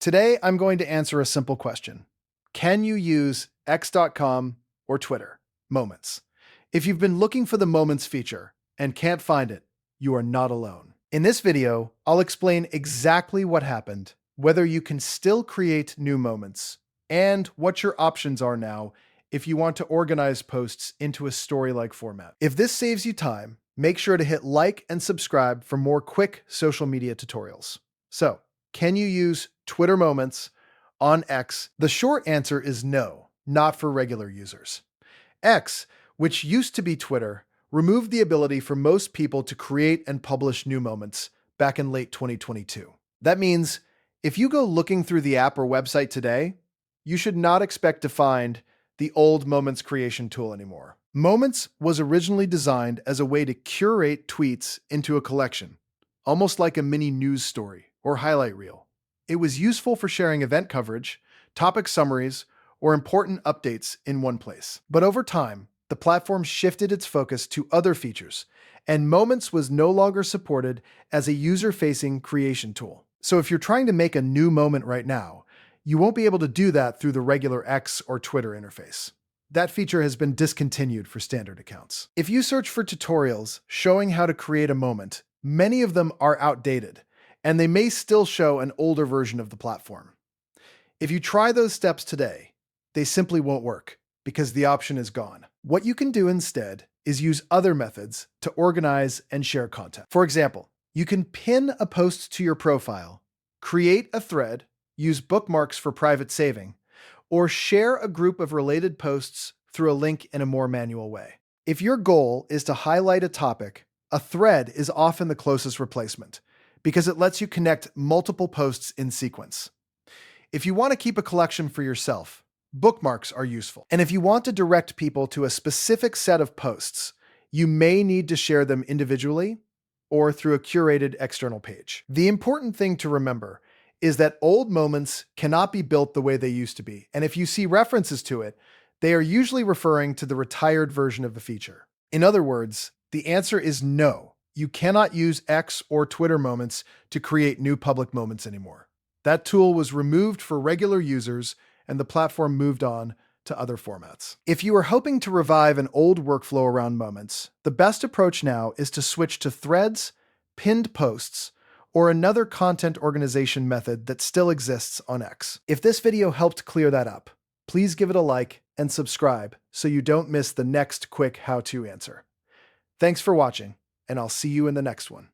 Today, I'm going to answer a simple question. Can you use x.com or Twitter Moments? If you've been looking for the Moments feature and can't find it, you are not alone. In this video, I'll explain exactly what happened, whether you can still create new moments, and what your options are now if you want to organize posts into a story-like format. If this saves you time, make sure to hit like and subscribe for more quick social media tutorials. So, can you use Twitter Moments on X? The short answer is no, not for regular users. X, which used to be Twitter, removed the ability for most people to create and publish new moments back in late 2022. That means if you go looking through the app or website today, you should not expect to find the old Moments creation tool anymore. Moments was originally designed as a way to curate tweets into a collection, almost like a mini news story or highlight reel. It was useful for sharing event coverage, topic summaries, or important updates in one place. But over time, the platform shifted its focus to other features, and Moments was no longer supported as a user-facing creation tool. So if you're trying to make a new moment right now, you won't be able to do that through the regular X or Twitter interface. That feature has been discontinued for standard accounts. If you search for tutorials showing how to create a moment, many of them are outdated, and they may still show an older version of the platform. If you try those steps today, they simply won't work because the option is gone. What you can do instead is use other methods to organize and share content. For example, you can pin a post to your profile, create a thread, use bookmarks for private saving, or share a group of related posts through a link in a more manual way. If your goal is to highlight a topic, a thread is often the closest replacement because it lets you connect multiple posts in sequence. If you want to keep a collection for yourself, bookmarks are useful. And if you want to direct people to a specific set of posts, you may need to share them individually or through a curated external page. The important thing to remember is that old moments cannot be built the way they used to be. And if you see references to it, they are usually referring to the retired version of the feature. In other words, the answer is no. You cannot use X or Twitter Moments to create new public moments anymore. That tool was removed for regular users, and the platform moved on to other formats. If you are hoping to revive an old workflow around moments, the best approach now is to switch to threads, pinned posts, or another content organization method that still exists on X. If this video helped clear that up, please give it a like and subscribe so you don't miss the next quick how-to answer. Thanks for watching, and I'll see you in the next one.